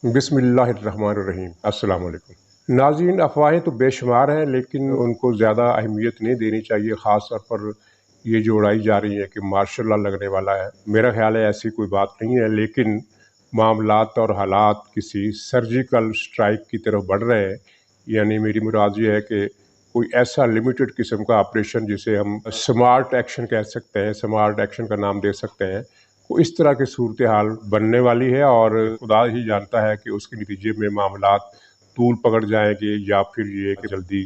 بسم اللہ الرحمن الرحیم۔ السلام علیکم ناظرین، افواہیں تو بے شمار ہیں لیکن ان کو زیادہ اہمیت نہیں دینی چاہیے، خاص طور پر یہ جو اڑائی جا رہی ہے کہ مارشل لا لگنے والا ہے۔ میرا خیال ہے ایسی کوئی بات نہیں ہے، لیکن معاملات اور حالات کسی سرجیکل سٹرائک کی طرف بڑھ رہے ہیں۔ یعنی میری مراد یہ ہے کہ کوئی ایسا لمیٹڈ قسم کا آپریشن جسے ہم سمارٹ ایکشن کہہ سکتے ہیں، سمارٹ ایکشن کا نام دے سکتے ہیں، وہ اس طرح کی صورتحال بننے والی ہے، اور خدا ہی جانتا ہے کہ اس کے نتیجے میں معاملات طول پکڑ جائیں گے یا پھر یہ کہ جلدی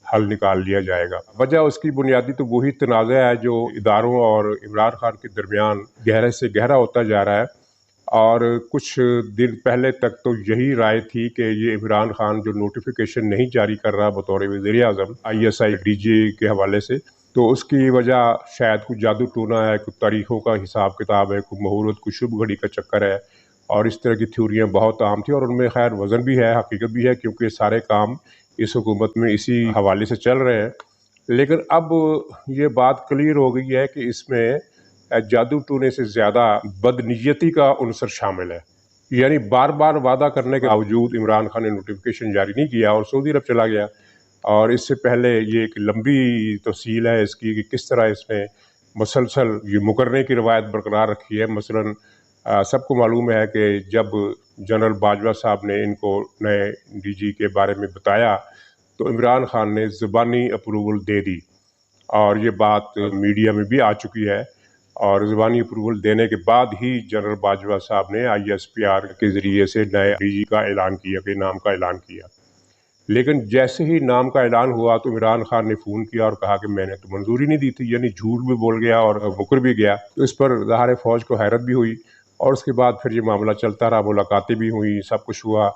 حل نکال لیا جائے گا۔ وجہ اس کی بنیادی تو وہی تنازع ہے جو اداروں اور عمران خان کے درمیان گہرے سے گہرا ہوتا جا رہا ہے، اور کچھ دن پہلے تک تو یہی رائے تھی کہ یہ عمران خان جو نوٹیفیکیشن نہیں جاری کر رہا بطور وزیر اعظم ISI DG کے حوالے سے، تو اس کی وجہ شاید کوئی جادو ٹونا ہے، کوئی تاریخوں کا حساب کتاب ہے، کوئی مہورت، کوئی شبھ گھڑی کا چکر ہے، اور اس طرح کی تھیوریاں بہت عام تھیں، اور ان میں خیر وزن بھی ہے، حقیقت بھی ہے، کیونکہ سارے کام اس حکومت میں اسی حوالے سے چل رہے ہیں۔ لیکن اب یہ بات کلیئر ہو گئی ہے کہ اس میں جادو ٹونے سے زیادہ بدنیتی کا عنصر شامل ہے۔ یعنی بار بار وعدہ کرنے کے باوجود عمران خان نے نوٹیفیکیشن جاری نہیں کیا اور سعودی عرب چلا گیا، اور اس سے پہلے یہ ایک لمبی تفصیل ہے اس کی کہ کس طرح اس نے مسلسل یہ مکرنے کی روایت برقرار رکھی ہے۔ مثلاً سب کو معلوم ہے کہ جب جنرل باجوہ صاحب نے ان کو نئے DG کے بارے میں بتایا تو عمران خان نے زبانی اپروول دے دی، اور یہ بات میڈیا میں بھی آ چکی ہے، اور زبانی اپروول دینے کے بعد ہی جنرل باجوہ صاحب نے ISPR کے ذریعے سے نئے DG کا اعلان کیا، کہ نام کا اعلان کیا۔ لیکن جیسے ہی نام کا اعلان ہوا تو عمران خان نے فون کیا اور کہا کہ میں نے تو منظوری نہیں دی تھی، یعنی جھوٹ بھی بول گیا اور مکر بھی گیا۔ تو اس پر ظاہر فوج کو حیرت بھی ہوئی، اور اس کے بعد پھر یہ معاملہ چلتا رہا، ملاقاتیں بھی ہوئیں، سب کچھ ہوا،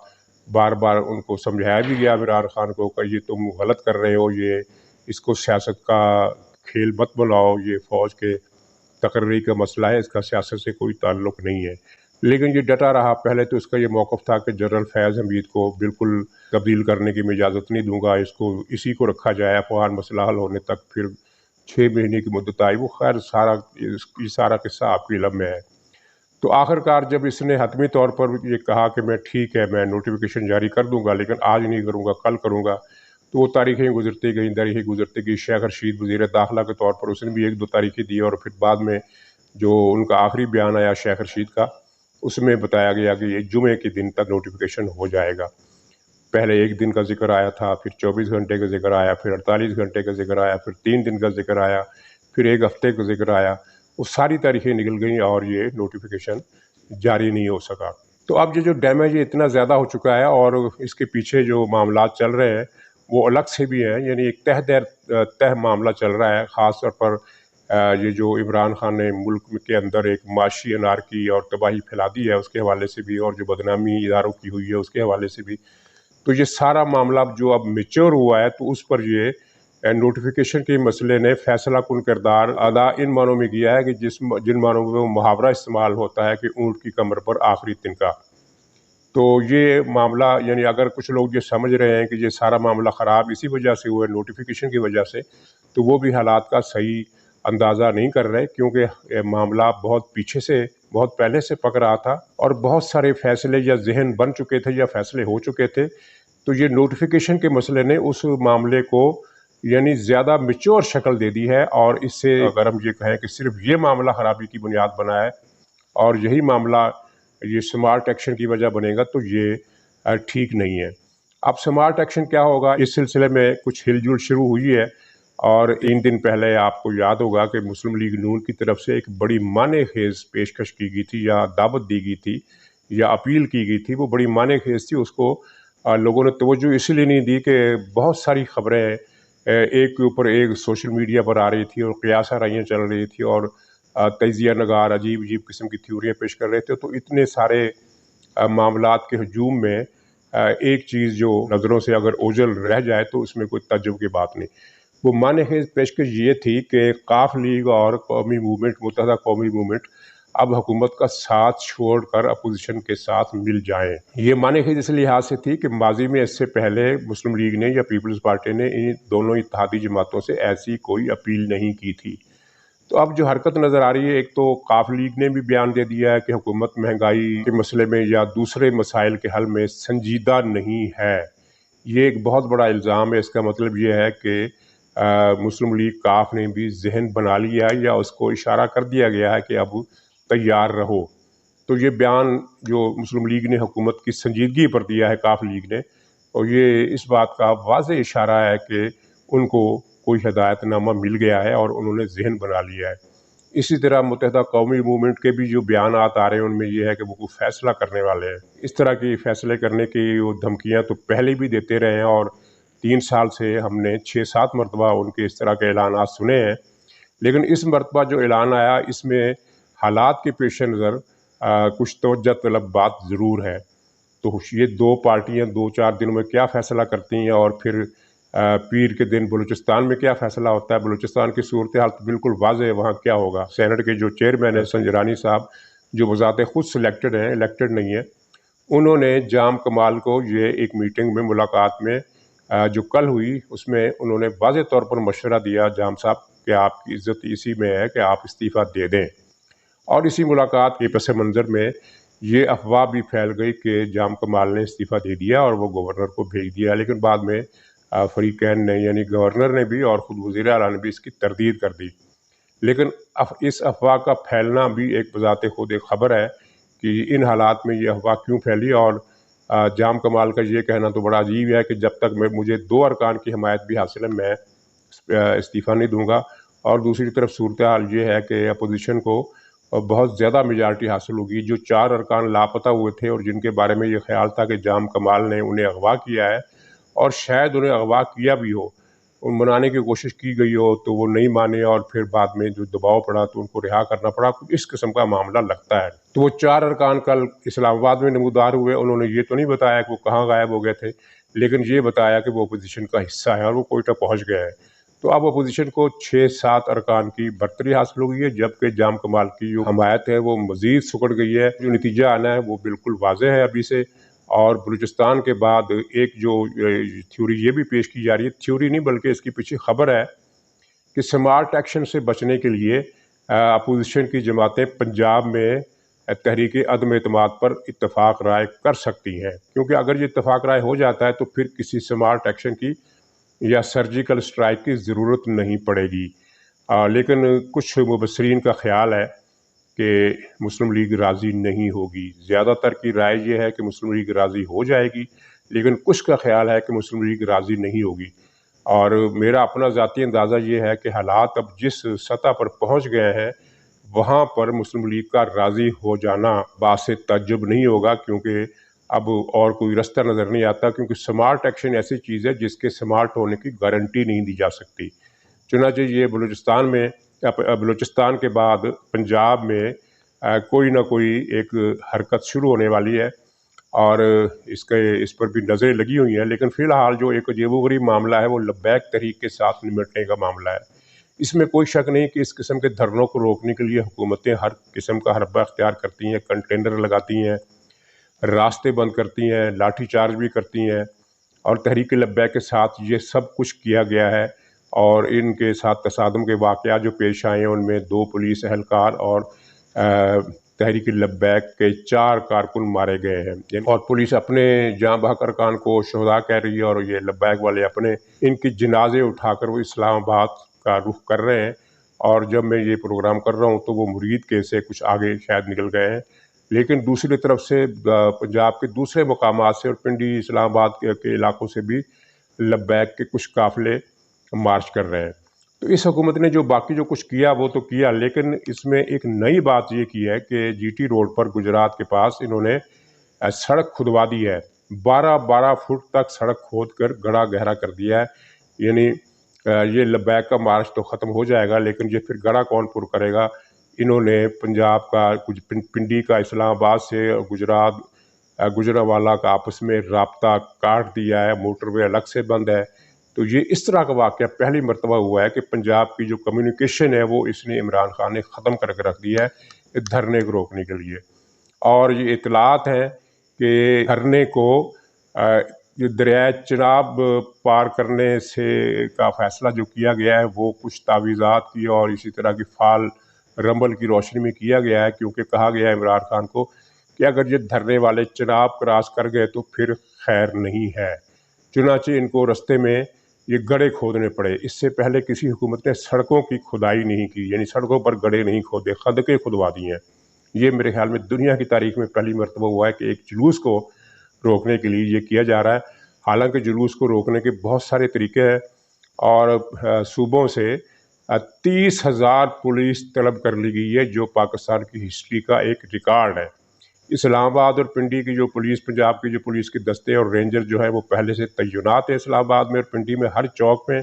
بار بار ان کو سمجھایا بھی گیا عمران خان کو کہ یہ تم غلط کر رہے ہو، یہ اس کو سیاست کا کھیل مت بناؤ، یہ فوج کے تقرری کا مسئلہ ہے، اس کا سیاست سے کوئی تعلق نہیں ہے۔ لیکن یہ ڈٹا رہا۔ پہلے تو اس کا یہ موقف تھا کہ جنرل فیض حمید کو بالکل تبدیل کرنے کی میں اجازت نہیں دوں گا، اس کو اسی کو رکھا جائے افغان مسئلہ حل ہونے تک۔ پھر 6 مہینے کی مدت آئی، وہ خیر یہ سارا قصہ آپ کے علم میں ہے۔ تو آخر کار جب اس نے حتمی طور پر یہ کہا کہ میں ٹھیک ہے، میں نوٹیفیکیشن جاری کر دوں گا لیکن آج نہیں کروں گا، کل کروں گا، تو وہ تاریخیں گزرتی گئیں، تاریخیں گزرتی گئی۔ شیخ رشید وزیر داخلہ کے طور پر اس نے بھی 1-2 تاریخیں دی، اور پھر بعد میں جو ان کا آخری بیان آیا شیخ رشید کا، اس میں بتایا گیا کہ یہ جمعے کے دن تک نوٹیفیکیشن ہو جائے گا۔ پہلے 1 دن کا ذکر آیا تھا، پھر 24 گھنٹے کا ذکر آیا، پھر 48 گھنٹے کا ذکر آیا، پھر 3 دن کا ذکر آیا، پھر 1 ہفتے کا ذکر آیا۔ وہ ساری تاریخیں نکل گئیں اور یہ نوٹیفیکیشن جاری نہیں ہو سکا۔ تو اب یہ جو ڈیمیج اتنا زیادہ ہو چکا ہے، اور اس کے پیچھے جو معاملات چل رہے ہیں وہ الگ سے بھی ہیں، یعنی ایک تہ معاملہ چل رہا ہے، خاص طور پر یہ جو عمران خان نے ملک کے اندر ایک معاشی انارکی اور تباہی پھیلا دی ہے اس کے حوالے سے بھی، اور جو بدنامی اداروں کی ہوئی ہے اس کے حوالے سے بھی۔ تو یہ سارا معاملہ جو اب میچور ہوا ہے تو اس پر یہ نوٹیفیکیشن کے مسئلے نے فیصلہ کن کردار ادا ان معنوں میں کیا ہے کہ جن معنوں میں وہ محاورہ استعمال ہوتا ہے کہ اونٹ کی کمر پر آخری تنکا۔ تو یہ معاملہ، یعنی اگر کچھ لوگ یہ سمجھ رہے ہیں کہ یہ سارا معاملہ خراب اسی وجہ سے ہوا ہے، نوٹیفیکیشن کی وجہ سے، تو وہ بھی حالات کا صحیح اندازہ نہیں کر رہے، کیونکہ معاملہ بہت پیچھے سے، بہت پہلے سے پک رہا تھا، اور بہت سارے فیصلے یا ذہن بن چکے تھے یا فیصلے ہو چکے تھے۔ تو یہ نوٹیفیکیشن کے مسئلے نے اس معاملے کو یعنی زیادہ میچور شکل دے دی ہے، اور اس سے اگر ہم یہ کہیں کہ صرف یہ معاملہ خرابی کی بنیاد بنا ہے اور یہی معاملہ یہ سمارٹ ایکشن کی وجہ بنے گا، تو یہ ٹھیک نہیں ہے۔ اب سمارٹ ایکشن کیا ہوگا، اس سلسلے میں کچھ ہل جل شروع ہوئی ہے، اور 3 دن پہلے آپ کو یاد ہوگا کہ مسلم لیگ نون کی طرف سے ایک بڑی معنی خیز پیشکش کی گئی تھی، یا دعوت دی گئی تھی، یا اپیل کی گئی تھی۔ وہ بڑی معنی خیز تھی، اس کو لوگوں نے توجہ اس لیے نہیں دی کہ بہت ساری خبریں ایک کے اوپر ایک سوشل میڈیا پر آ رہی تھی، اور قیاس آرائیاں چل رہی تھی، اور تجزیہ نگار عجیب عجیب قسم کی تھیوریاں پیش کر رہے تھے۔ تو اتنے سارے معاملات کے ہجوم میں ایک چیز جو نظروں سے اگر اوجھل رہ جائے تو اس میں کوئی تعجب کی بات نہیں۔ وہ معنی خیز پیشکش یہ تھی کہ ق لیگ اور قومی موومنٹ، متحدہ قومی موومنٹ، اب حکومت کا ساتھ چھوڑ کر اپوزیشن کے ساتھ مل جائیں۔ یہ معنی خیز اس لحاظ سے تھی کہ ماضی میں اس سے پہلے مسلم لیگ نے یا پیپلز پارٹی نے ان دونوں اتحادی جماعتوں سے ایسی کوئی اپیل نہیں کی تھی۔ تو اب جو حرکت نظر آ رہی ہے، ایک تو کاف لیگ نے بھی بیان دے دیا ہے کہ حکومت مہنگائی کے مسئلے میں یا دوسرے مسائل کے حل میں سنجیدہ نہیں ہے۔ یہ ایک بہت بڑا الزام ہے۔ اس کا مطلب یہ ہے کہ مسلم لیگ کاف نے بھی ذہن بنا لیا یا اس کو اشارہ کر دیا گیا ہے کہ اب تیار رہو۔ تو یہ بیان جو مسلم لیگ نے حکومت کی سنجیدگی پر دیا ہے کاف لیگ نے، اور یہ اس بات کا واضح اشارہ ہے کہ ان کو کوئی ہدایت نامہ مل گیا ہے اور انہوں نے ذہن بنا لیا ہے۔ اسی طرح متحدہ قومی موومنٹ کے بھی جو بیانات آ رہے ہیں ان میں یہ ہے کہ وہ کوئی فیصلہ کرنے والے ہیں۔ اس طرح کی فیصلے کرنے کی وہ دھمکیاں تو پہلے بھی دیتے رہے ہیں، اور 3 سال سے ہم نے 6-7 مرتبہ ان کے اس طرح کے اعلانات سنے ہیں، لیکن اس مرتبہ جو اعلان آیا اس میں حالات کے پیش نظر کچھ توجہ طلب بات ضرور ہے۔ تو یہ دو پارٹیاں 2-4 دنوں میں کیا فیصلہ کرتی ہیں، اور پھر پیر کے دن بلوچستان میں کیا فیصلہ ہوتا ہے۔ بلوچستان کی صورتحال تو بالکل واضح ہے، وہاں کیا ہوگا۔ سینٹ کے جو چیئرمین ہیں سنجرانی صاحب، جو بذات خود سلیکٹڈ ہیں، الیکٹڈ نہیں ہیں، انہوں نے جام کمال کو یہ ایک میٹنگ میں ملاقات میں جو کل ہوئی اس میں انہوں نے واضح طور پر مشورہ دیا جام صاحب کہ آپ کی عزت اسی میں ہے کہ آپ استعفیٰ دے دیں۔ اور اسی ملاقات کے پس منظر میں یہ افواہ بھی پھیل گئی کہ جام کمال نے استعفیٰ دے دیا اور وہ گورنر کو بھیج دیا، لیکن بعد میں فریقین نے یعنی گورنر نے بھی اور خود وزیر اعلیٰ نے بھی اس کی تردید کر دی۔ لیکن اس افواہ کا پھیلنا بھی ایک بذات خود ایک خبر ہے کہ ان حالات میں یہ افواہ کیوں پھیلی، اور جام کمال کا یہ کہنا تو بڑا عجیب ہے کہ جب تک مجھے 2 ارکان کی حمایت بھی حاصل ہے میں استعفیٰ نہیں دوں گا۔ اور دوسری طرف صورتحال یہ ہے کہ اپوزیشن کو بہت زیادہ میجارٹی حاصل ہوگی۔ جو 4 ارکان لاپتہ ہوئے تھے اور جن کے بارے میں یہ خیال تھا کہ جام کمال نے انہیں اغوا کیا ہے اور شاید انہیں اغوا کیا بھی ہو، ان منانے کی کوشش کی گئی ہو تو وہ نہیں مانے، اور پھر بعد میں جو دباؤ پڑا تو ان کو رہا کرنا پڑا، اس قسم کا معاملہ لگتا ہے۔ تو وہ 4 ارکان کل اسلام آباد میں نمودار ہوئے۔ انہوں نے یہ تو نہیں بتایا کہ وہ کہاں غائب ہو گئے تھے، لیکن یہ بتایا کہ وہ اپوزیشن کا حصہ ہے اور وہ کوئٹہ پہنچ گئے ہیں۔ تو اب اپوزیشن کو 6-7 ارکان کی برتری حاصل ہو گئی ہے، جبکہ جام کمال کی جو حمایت ہے وہ مزید سکڑ گئی ہے۔ جو نتیجہ آنا ہے وہ بالکل واضح ہے ابھی سے۔ اور بلوچستان کے بعد ایک جو تھیوری یہ بھی پیش کی جا رہی ہے، تھیوری نہیں بلکہ اس کی پیچھے خبر ہے کہ سمارٹ ایکشن سے بچنے کے لیے اپوزیشن کی جماعتیں پنجاب میں تحریک عدم اعتماد پر اتفاق رائے کر سکتی ہیں، کیونکہ اگر یہ اتفاق رائے ہو جاتا ہے تو پھر کسی سمارٹ ایکشن کی یا سرجیکل اسٹرائک کی ضرورت نہیں پڑے گی۔ لیکن کچھ مبصرین کا خیال ہے کہ مسلم لیگ راضی نہیں ہوگی۔ زیادہ تر کی رائے یہ ہے کہ مسلم لیگ راضی ہو جائے گی، لیکن کچھ کا خیال ہے کہ مسلم لیگ راضی نہیں ہوگی۔ اور میرا اپنا ذاتی اندازہ یہ ہے کہ حالات اب جس سطح پر پہنچ گئے ہیں وہاں پر مسلم لیگ کا راضی ہو جانا باعث تعجب نہیں ہوگا، کیونکہ اب اور کوئی رستہ نظر نہیں آتا، کیونکہ سمارٹ ایکشن ایسی چیز ہے جس کے سمارٹ ہونے کی گارنٹی نہیں دی جا سکتی۔ چنانچہ یہ بلوچستان کے بعد پنجاب میں کوئی نہ کوئی ایک حرکت شروع ہونے والی ہے، اور اس پر بھی نظریں لگی ہوئی ہیں، لیکن فی الحال جو ایک عجیب و غریب معاملہ ہے وہ لبیک تحریک کے ساتھ نمٹنے کا معاملہ ہے۔ اس میں کوئی شک نہیں کہ اس قسم کے دھرنوں کو روکنے کے لیے حکومتیں ہر قسم کا حربہ اختیار کرتی ہیں، کنٹینر لگاتی ہیں، راستے بند کرتی ہیں، لاٹھی چارج بھی کرتی ہیں، اور تحریک لبیک کے ساتھ یہ سب کچھ کیا گیا ہے۔ اور ان کے ساتھ تصادم کے واقعات جو پیش آئے ہیں ان میں 2 پولیس اہلکار اور تحریک لبیک کے 4 کارکن مارے گئے ہیں، اور پولیس اپنے جاں بحق ارکان کو شہداء کہہ رہی ہے، اور یہ لبیک والے اپنے ان کی جنازے اٹھا کر وہ اسلام آباد کا رخ کر رہے ہیں۔ اور جب میں یہ پروگرام کر رہا ہوں تو وہ مرید کے سے کچھ آگے شاید نکل گئے ہیں، لیکن دوسری طرف سے پنجاب کے دوسرے مقامات سے اور پنڈی اسلام آباد کے علاقوں سے بھی لبیک کے کچھ قافلے مارچ کر رہے ہیں۔ تو اس حکومت نے جو باقی جو کچھ کیا وہ تو کیا، لیکن اس میں ایک نئی بات یہ کی ہے کہ جی ٹی روڈ پر گجرات کے پاس انہوں نے سڑک کھدوا دی ہے، 12 فٹ تک سڑک کھود کر گڑھا گہرا کر دیا ہے۔ یعنی یہ لبیک کا مارچ تو ختم ہو جائے گا، لیکن یہ پھر گڑھا کون پر کرے گا؟ انہوں نے پنجاب کا کچھ پنڈی کا اسلام آباد سے گجرات گجرانوالہ کا آپس میں رابطہ کاٹ دیا ہے، موٹر وے الگ سے بند ہے۔ تو یہ اس طرح کا واقعہ پہلی مرتبہ ہوا ہے کہ پنجاب کی جو کمیونیکیشن ہے وہ اس نے عمران خان نے ختم کر کے رکھ دیا ہے دھرنے کو روکنے کے لیے۔ اور یہ اطلاعات ہیں کہ دھرنے کو یہ دریائے چناب پار کرنے سے کا فیصلہ جو کیا گیا ہے وہ کچھ تعویذات کی اور اسی طرح کی فال رمبل کی روشنی میں کیا گیا ہے، کیونکہ کہا گیا ہے عمران خان کو کہ اگر یہ دھرنے والے چناب کراس کر گئے تو پھر خیر نہیں ہے۔ چنانچہ ان کو رستے میں یہ گڑھے کھودنے پڑے۔ اس سے پہلے کسی حکومت نے سڑکوں کی کھدائی نہیں کی، یعنی سڑکوں پر گڑھے نہیں کھودے، خندقیں کھدوا دی ہیں۔ یہ میرے خیال میں دنیا کی تاریخ میں پہلی مرتبہ ہوا ہے کہ ایک جلوس کو روکنے کے لیے یہ کیا جا رہا ہے۔ حالانکہ جلوس کو روکنے کے بہت سارے طریقے ہیں اور صوبوں سے 30,000 پولیس طلب کر لی گئی ہے، جو پاکستان کی ہسٹری کا ایک ریکارڈ ہے۔ اسلام آباد اور پنڈی کی جو پولیس، پنجاب کی جو پولیس کے دستے اور رینجر جو ہے وہ پہلے سے تعینات ہیں اسلام آباد میں اور پنڈی میں ہر چوک میں۔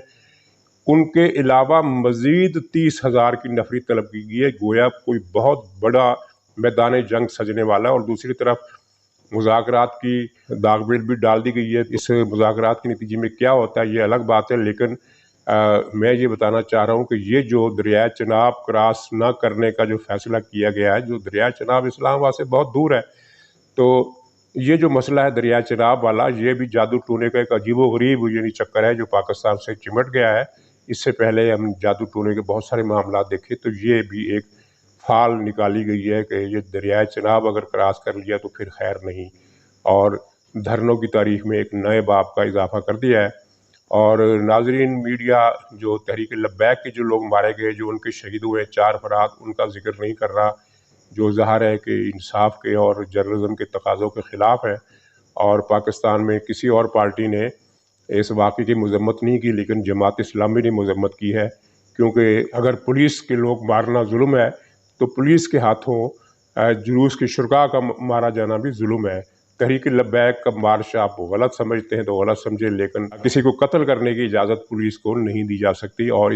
ان کے علاوہ مزید 30,000 کی نفری طلب کی گئی ہے، گویا کوئی بہت بڑا میدان جنگ سجنے والا ہے۔ اور دوسری طرف مذاکرات کی داغ بیل بھی ڈال دی گئی ہے۔ اس مذاکرات کے نتیجے میں کیا ہوتا ہے یہ الگ بات ہے، لیکن میں یہ بتانا چاہ رہا ہوں کہ یہ جو دریائے چناب کراس نہ کرنے کا جو فیصلہ کیا گیا ہے، جو دریائے چناب اسلام آباد سے بہت دور ہے، تو یہ جو مسئلہ ہے دریائے چناب والا، یہ بھی جادو ٹونے کا ایک عجیب و غریب یعنی چکر ہے جو پاکستان سے چمٹ گیا ہے۔ اس سے پہلے ہم جادو ٹونے کے بہت سارے معاملات دیکھے، تو یہ بھی ایک فال نکالی گئی ہے کہ یہ دریائے چناب اگر کراس کر لیا تو پھر خیر نہیں، اور دھرنوں کی تاریخ میں ایک نئے باب کا اضافہ کر دیا ہے۔ اور ناظرین، میڈیا جو تحریک لبیک کے جو لوگ مارے گئے، جو ان کے شہید ہوئے 4 افراد، ان کا ذکر نہیں کر رہا، جو ظاہر ہے کہ انصاف کے اور جرنلزم کے تقاضوں کے خلاف ہے۔ اور پاکستان میں کسی اور پارٹی نے اس واقعے کی مذمت نہیں کی، لیکن جماعت اسلامی نے مذمت کی ہے، کیونکہ اگر پولیس کے لوگ مارنا ظلم ہے تو پولیس کے ہاتھوں جلوس کے شرکاء کا مارا جانا بھی ظلم ہے۔ تحریک لبیک کا مارچ آپ غلط سمجھتے ہیں تو غلط سمجھیں، لیکن کسی کو قتل کرنے کی اجازت پولیس کو نہیں دی جا سکتی، اور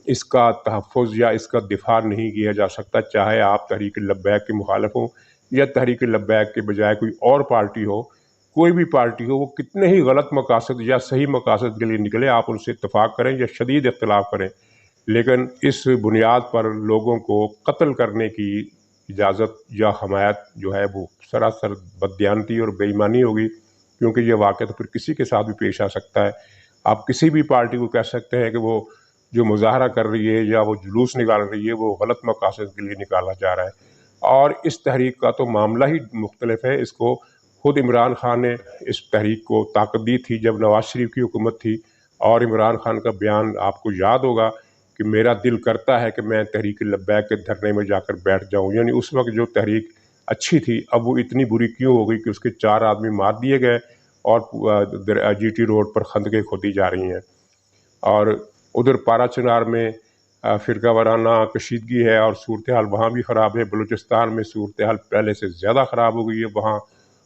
اس کا تحفظ یا اس کا دفاع نہیں کیا جا سکتا، چاہے آپ تحریک لبیک کے مخالف ہوں یا تحریک لبیک کے بجائے کوئی اور پارٹی ہو۔ کوئی بھی پارٹی ہو، وہ کتنے ہی غلط مقاصد یا صحیح مقاصد کے لیے نکلے، آپ ان سے اتفاق کریں یا شدید اختلاف کریں، لیکن اس بنیاد پر لوگوں کو قتل کرنے کی اجازت یا حمایت جو ہے وہ سراسر بددیانتی اور بے ایمانی ہوگی، کیونکہ یہ واقعہ تو پھر کسی کے ساتھ بھی پیش آ سکتا ہے۔ آپ کسی بھی پارٹی کو کہہ سکتے ہیں کہ وہ جو مظاہرہ کر رہی ہے یا وہ جلوس نکال رہی ہے وہ غلط مقاصد کے لیے نکالا جا رہا ہے، اور اس تحریک کا تو معاملہ ہی مختلف ہے۔ اس کو خود عمران خان نے اس تحریک کو طاقت دی تھی جب نواز شریف کی حکومت تھی، اور عمران خان کا بیان آپ کو یاد ہوگا کہ میرا دل کرتا ہے کہ میں تحریک لبیک کے دھرنے میں جا کر بیٹھ جاؤں، یعنی اس وقت جو تحریک اچھی تھی اب وہ اتنی بری کیوں ہو گئی کہ اس کے 4 آدمی مار دیے گئے اور جی ٹی روڈ پر خندقیں کھودی جا رہی ہیں۔ اور ادھر پارا چنار میں فرقہ وارانہ کشیدگی ہے اور صورتحال وہاں بھی خراب ہے۔ بلوچستان میں صورتحال پہلے سے زیادہ خراب ہو گئی ہے، وہاں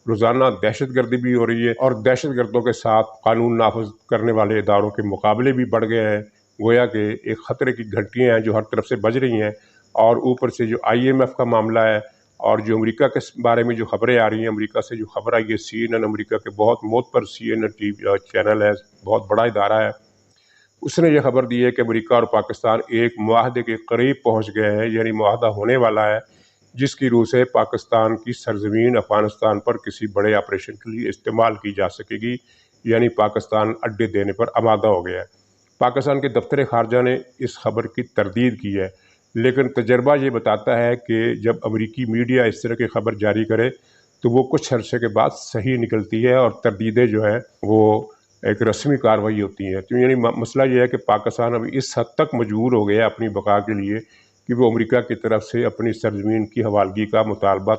روزانہ دہشت گردی بھی ہو رہی ہے، اور دہشت گردوں کے ساتھ قانون نافذ کرنے والے اداروں کے مقابلے بھی بڑھ گئے ہیں، گویا کہ ایک خطرے کی گھنٹیاں ہیں جو ہر طرف سے بج رہی ہیں۔ اور اوپر سے جو IMF کا معاملہ ہے اور جو امریکہ کے بارے میں جو خبریں آ رہی ہیں، امریکہ سے جو خبر آئی ہے، CNN امریکہ کے بہت معتبر CNN ٹی وی چینل ہے، بہت بڑا ادارہ ہے، اس نے یہ خبر دی ہے کہ امریکہ اور پاکستان ایک معاہدے کے قریب پہنچ گئے ہیں، یعنی معاہدہ ہونے والا ہے جس کی روح سے پاکستان کی سرزمین افغانستان پر کسی بڑے آپریشن کے لیے استعمال کی جا سکے گی، یعنی پاکستان اڈے دینے پر آمادہ ہو گیا ہے۔ پاکستان کے دفتر خارجہ نے اس خبر کی تردید کی ہے، لیکن تجربہ یہ بتاتا ہے کہ جب امریکی میڈیا اس طرح کی خبر جاری کرے تو وہ کچھ عرصے کے بعد صحیح نکلتی ہے، اور تردیدیں جو ہیں وہ ایک رسمی کارروائی ہوتی ہے۔ تو یعنی مسئلہ یہ ہے کہ پاکستان ابھی اس حد تک مجبور ہو گیا اپنی بقا کے لیے کہ وہ امریکہ کی طرف سے اپنی سرزمین کی حوالگی کا مطالبہ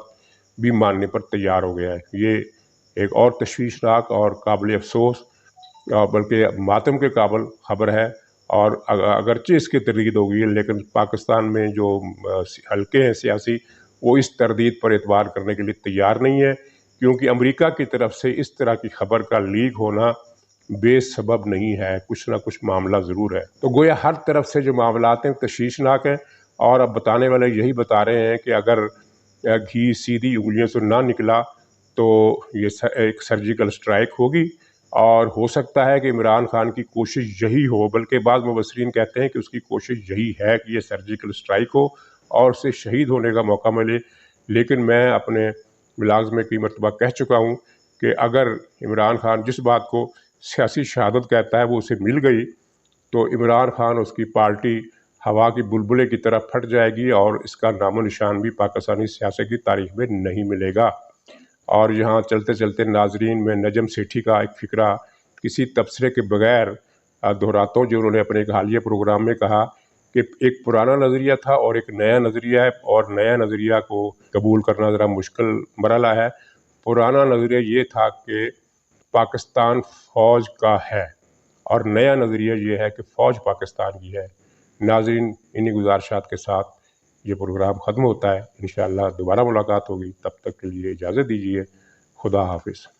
بھی ماننے پر تیار ہو گیا ہے۔ یہ ایک اور تشویشناک اور قابل افسوس بلکہ ماتم کے قابل خبر ہے، اور اگرچہ اس کی تردید ہو گئی ہے، لیکن پاکستان میں جو حلقے ہیں سیاسی وہ اس تردید پر اعتبار کرنے کے لیے تیار نہیں ہے، کیونکہ امریکہ کی طرف سے اس طرح کی خبر کا لیک ہونا بے سبب نہیں ہے، کچھ نہ کچھ معاملہ ضرور ہے۔ تو گویا ہر طرف سے جو معاملات ہیں تشویشناک ہیں، اور اب بتانے والے یہی بتا رہے ہیں کہ اگر گھی سیدھی انگلیوں سے نہ نکلا تو یہ ایک سرجیکل اسٹرائک ہوگی، اور ہو سکتا ہے کہ عمران خان کی کوشش یہی ہو، بلکہ بعض مبصرین کہتے ہیں کہ اس کی کوشش یہی ہے کہ یہ سرجیکل اسٹرائک ہو اور اسے شہید ہونے کا موقع ملے۔ لیکن میں اپنے بلاگز میں کئی مرتبہ کہہ چکا ہوں کہ اگر عمران خان جس بات کو سیاسی شہادت کہتا ہے وہ اسے مل گئی تو عمران خان اس کی پارٹی ہوا کی بلبلے کی طرح پھٹ جائے گی اور اس کا نام و نشان بھی پاکستانی سیاست کی تاریخ میں نہیں ملے گا۔ اور یہاں چلتے چلتے ناظرین میں نجم سیٹھی کا ایک فقرہ کسی تبصرے کے بغیر دہراتا ہوں، جو انہوں نے اپنے ایک حالیہ پروگرام میں کہا کہ ایک پرانا نظریہ تھا اور ایک نیا نظریہ ہے، اور نیا نظریہ کو قبول کرنا ذرا مشکل مرحلہ ہے۔ پرانا نظریہ یہ تھا کہ پاکستان فوج کا ہے، اور نیا نظریہ یہ ہے کہ فوج پاکستان کی ہے۔ ناظرین، انہی گزارشات کے ساتھ یہ پروگرام ختم ہوتا ہے۔ انشاءاللہ دوبارہ ملاقات ہوگی، تب تک کے لیے اجازت دیجیے۔ خدا حافظ۔